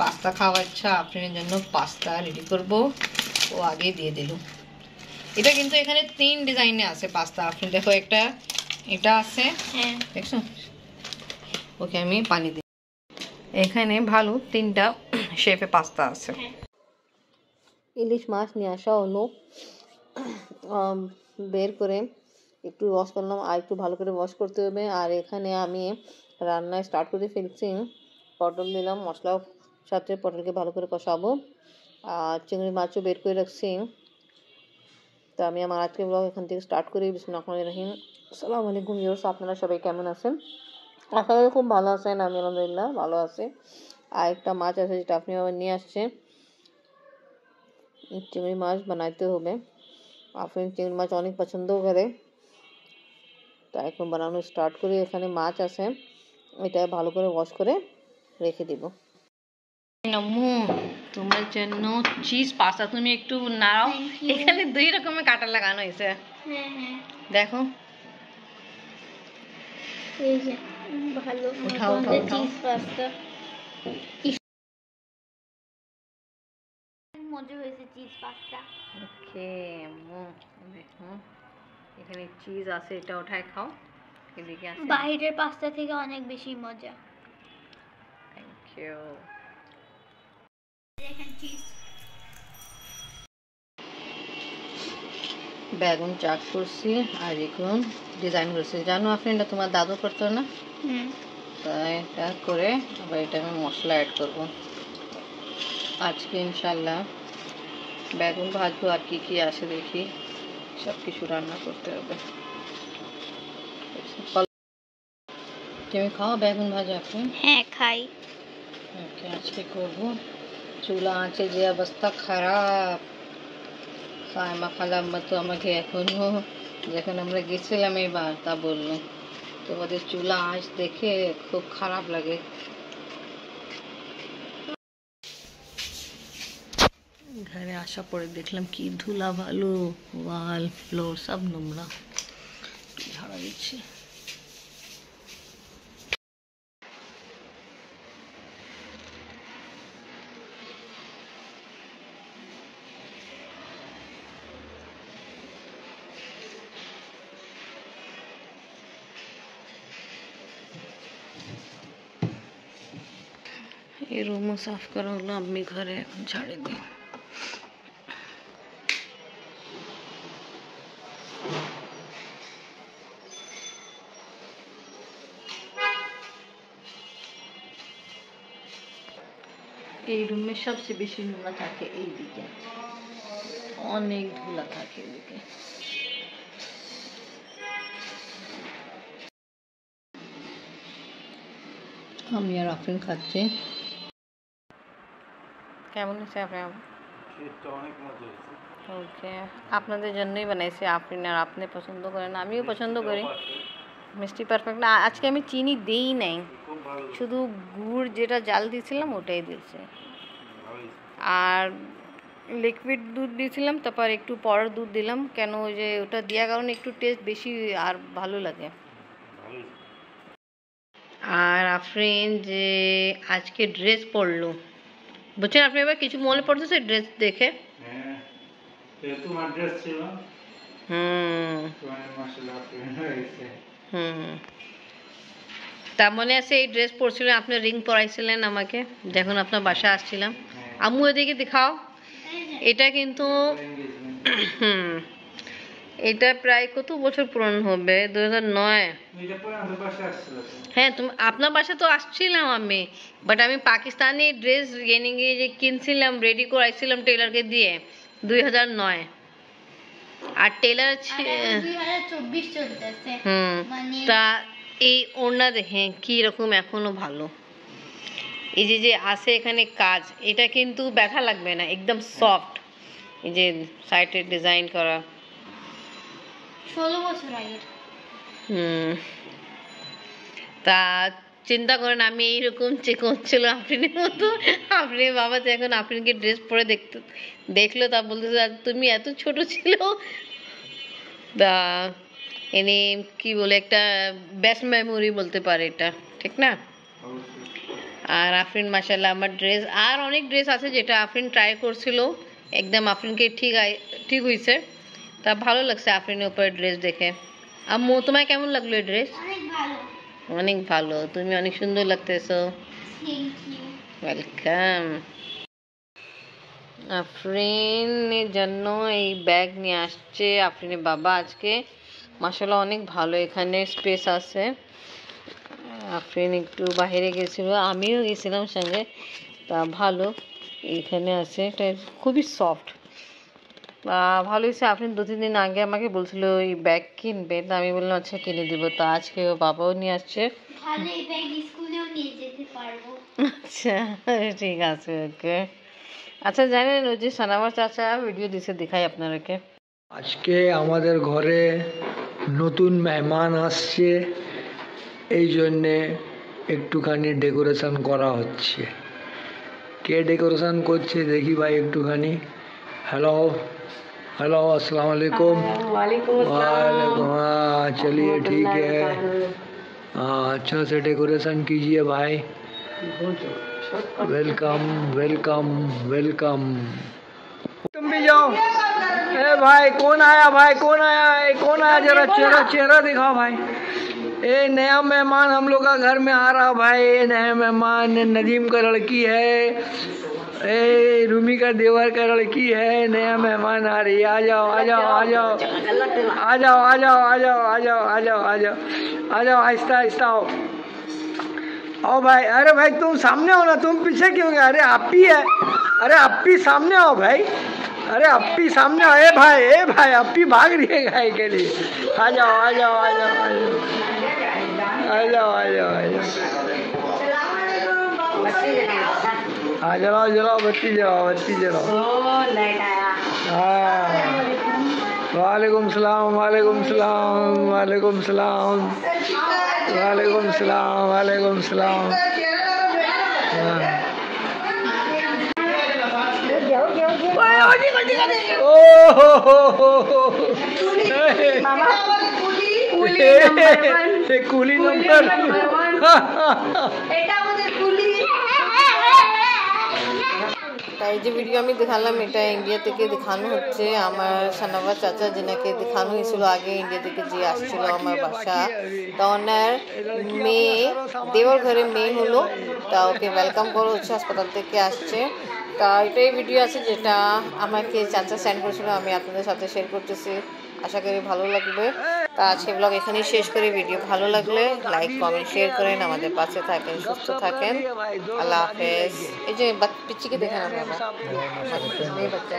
Pasta খাওয়ার ইচ্ছা, আপনার জন্য পাস্তা রেডি করব। ও আগে দিয়ে দিল। এটা কিন্তু এখানে 3 ডিজাইনে আছে পাস্তা। আপনি দেখো, একটা এটা আছে, দেখছো? ওকে আমি পানি দিই। এখানে ভালো 3টা শেপে পাস্তা আছে। ইলিশ মাছ নিয়ে আসা হলো, বের করে একটু ওয়াশ করলাম, আর একটু ভালো করে ওয়াশ করতে হবে। আর এখানে আমি রান্না স্টার্ট করে ফেলছি। পটল দিলাম, মশলার সাথে পটলকে ভালো করে কষাবো। আর চিংড়ি মাছও বের করে রাখছি। তো আমি আমার আজকের ব্লগ এখান থেকে স্টার্ট করি। বিসমিল্লাহির রহমানির রহিম। আসসালামু আলাইকুম ভিউয়ার্স, আপনারা সবাই কেমন আছেন? আশা করি খুব ভালো আছেন। আমি আলহামদুলিল্লাহ ভালো আছি। আর একটা মাছ আছে যেটা আপনি আবার নিয়ে আসছে, চিংড়ি মাছ বানাইতে হবে। আপনি চিংড়ি মাছ অনেক পছন্দ করে, তাই এখন বানানো স্টার্ট করি। এখানে মাছ আছে, এটা ভালো করে ওয়াশ করে রেখে দিব। আম্মু, তোমার জন্য চিজ পাস্তা। তুমি একটু নাড়াও। এখানে 2 রকমের কাটা লাগানো হয়েছে, দেখো। এই যে ভালো আমাদের চিজ পাস্তা মজা হয়েছে। চিজ পাস্তা ওকে আম্মু, দেখো এখানে চিজ আছে, এটা উঠায় খাও। এদিকে আছে বাইরের পাস্তা থেকে অনেক বেশি মজা। Thank you. দেখেন চিজ, বেগুন চাক করছি আর এখন ডিজাইন করছি। জানো আপনি, এটা তোমার দাদু করতো না? তাই এটা করে আবার এটা আমি মশলা অ্যাড করব আজকে ইনশাল্লাহ। বেগুন ভাজবো, আর কি কি আসে দেখি, সব কিছু রান্না করতে হবে। তুমি খাও বেগুন ভাজা? আপনি? হ্যাঁ খাই। ওকে, আজকে করবো। চুলা আছে যে অবস্থা খারাপ। সাইমা খালাম্মা তো আমাকে এখনো, যখন আমরা গেছিলাম এবার, তা বললো তোমাদের চুলা আঁচ দেখে খুব খারাপ লাগে। ঘরে আসা পরে দেখলাম কি ধুলা ভালো, ওয়াল ফ্লোর সব নোংরা, ঝাড়া দিচ্ছি। এই রুমও সাফ করা হলো, আমি ঘরে এখন ঝাড়ে দিই। এই রুমে সবচেয়ে বেশি নোংরা থাকে এইদিকে, অনেক ধুলা থাকে এদিকে। আমি আর আফরিন খাচ্ছি। কেমন হয়েছে আপনার? ওকে, আপনাদের জন্যই বানাইছি। আফরিন আর আপনি পছন্দ করেন, আমিও পছন্দ করি। মিষ্টি পারফেক্ট না। আজকে আমি চিনি দেই নাই, শুধু গুড় যেটা জাল দিয়েছিলাম ওটাই দিয়েছি। আর লিকুইড দুধ দিয়েছিলাম, তারপর একটু পরের দুধ দিলাম। কেন, ওই যে ওটা দেওয়ার কারণে একটু টেস্ট বেশি আর ভালো লাগে। আর আফরিন যে আজকে ড্রেস পরলো, বুঝছেন আপনি? এবার কিছু মনে পড়তেছে ড্রেস দেখে? তোমার ড্রেস ছিল। তার মনে আছে এই ড্রেস পরছিলেন, আপনি রিং পরাইছিলেন আমাকে যখন আপনার বাসা আসছিলাম। আম্মু এদিকে দেখাও। এটা কিন্তু এটা প্রায় কত বছর পুরনো হবে, 2009। হ্যাঁ, তুমি আপনার বাসা তো আসছিলাম আমি, বাট আমি পাকিস্তানি ড্রেস যে কিনছিলাম, রেডি করাইছিলাম টেলারকে দিয়ে 2009। আর টেলার 2024 চলতেছে। তা এই ওড়না দেখেন কি রকম এখনো ভালো। এই যে যে আছে এখানে কাজ, এটা কিন্তু ব্যথা লাগবে না, একদম সফট। এই যে সাইডে ডিজাইন করা, 16 বছর আগে। তা চিন্তা করেন, আমি এইরকম চিকন ছিল আফরিনের মতো। আপনি বাবা তো এখন আফরিনকে ড্রেস পরে দেখলো, তা বলতেছে তুমি এত ছোট ছিল। তা এনে কি বলে, একটা বেস্ট মেমোরি বলতে পারে এটা, ঠিক না? আর আফরিন মাশাআল্লাহ আমার ড্রেস আর অনেক ড্রেস আছে যেটা আফরিন ট্রাই করছিল, একদম আফরিনকে ঠিক হয়েছে, তা ভালো লাগছে আফরিনের উপরে ড্রেস দেখে। আম্মু তোমায় কেমন লাগলো এই ড্রেস? অনেক ভালো। অনেক ভালো, তুমি অনেক সুন্দর লাগতেছো। Thank you. ওয়েলকাম। আফরিনের জন্য এই ব্যাগ নিয়ে আসছে আফরিনের বাবা আজকে। মাশাআল্লাহ অনেক ভালো, এখানে স্পেস আছে। আফরিন একটু বাইরে গেছিল, আমিও গেছিলাম সঙ্গে, তা ভালো এখানে আছে। এটা খুবই সফট, ভালো হয়েছে। আফরিন 2-3 দিন আগে আমাকে বলছিল এই ব্যাগ কিনবে, তা আমি বললাম আচ্ছা কিনে দিব। তা আজকে ও বাবাও নিয়ে আসছে। ভালো, এই ব্যাগ স্কুলেও নিয়ে যেতে পারবো। আচ্ছা ঠিক আছে, ওকে। আচ্ছা জানেন ওই যে সানাওয়ার চাচা ভিডিও দিছে, দেখাই আপনাদেরকে। আজকে আমাদের ঘরে নতুন মেহমান আসছে, এই জন্যে একটুখানি ডেকোরেশন করা হচ্ছে। কে ডেকোরেশন করছে দেখি ভাই একটুখানি। हेलो हेलो अस्सलाम वालेकुम। वालेकुम। हाँ चलिए ठीक है, हाँ अच्छा से डेकोरेशन कीजिए भाई। Welcome welcome welcome. तुम भी जाओ। ए भाई कौन आया, भाई कौन आया, कौन आया, जरा चेहरा चेहरा दिखाओ भाई। ए नया मेहमान हम लोग का घर में आ रहा भाई। नया मेहमान नदीम का लड़की है, ए रूमी का देवर का लड़की है, नया मेहमान आ रही है। आ जाओ आ जाओ आ जाओ आ जाओ आ जाओ आ जाओ आ जाओ आ जाओ आ जाओ आ जाओ, आहिस्ता आहिस्ता आओ आओ भाई। अरे भाई तुम सामने हो ना, तुम पीछे क्यों गए? अरे आप ही है, अरे आप ही सामने आओ भाई, अरे आप ही सामने आओ। ए भाई आप ही भाग रही है गाय के लिए। आ जाओ आ जाओ आ जाओ आ जाओ आ जाओ आ जाओ आ जाओ। हाँ जलाओ जलाओ, बत्ती जलाओ बत्ती जलाओ। हाँ वालेकुम सलाम वालेकुम सलाम वालेकुम सलाम वालेकुम सलाम वालेकुम सलाम। কুলি নম্বর। এই যে ভিডিও আমি দেখালাম এটা ইন্ডিয়া থেকে দেখানো হচ্ছে। আমার সানাওয়ার চাচা যেনাকে দেখানো হয়েছিল আগে ইন্ডিয়া থেকে, যে আসছিল আমার বাসা, তা ওনার মেয়ে দেওয়ার ঘরে মেয়ে হলো, তা ওকে ওয়েলকাম করা হচ্ছে, হাসপাতাল থেকে আসছে। তা এটাই ভিডিও আছে যেটা আমাকে চাচা সেন্ড করেছিল, আমি আপনাদের সাথে শেয়ার করতেছি, আশা করি ভালো লাগবে। তা আজকে ব্লগ এখানেই শেষ করি। ভিডিও ভালো লাগলে লাইক কমেন্ট শেয়ার করেন, আমাদের পাশে থাকেন, সুস্থ থাকেন। আল্লাহ হাফেজ। এই যে পিচ্চিকে দেখেন, আমি আমার বাচ্চা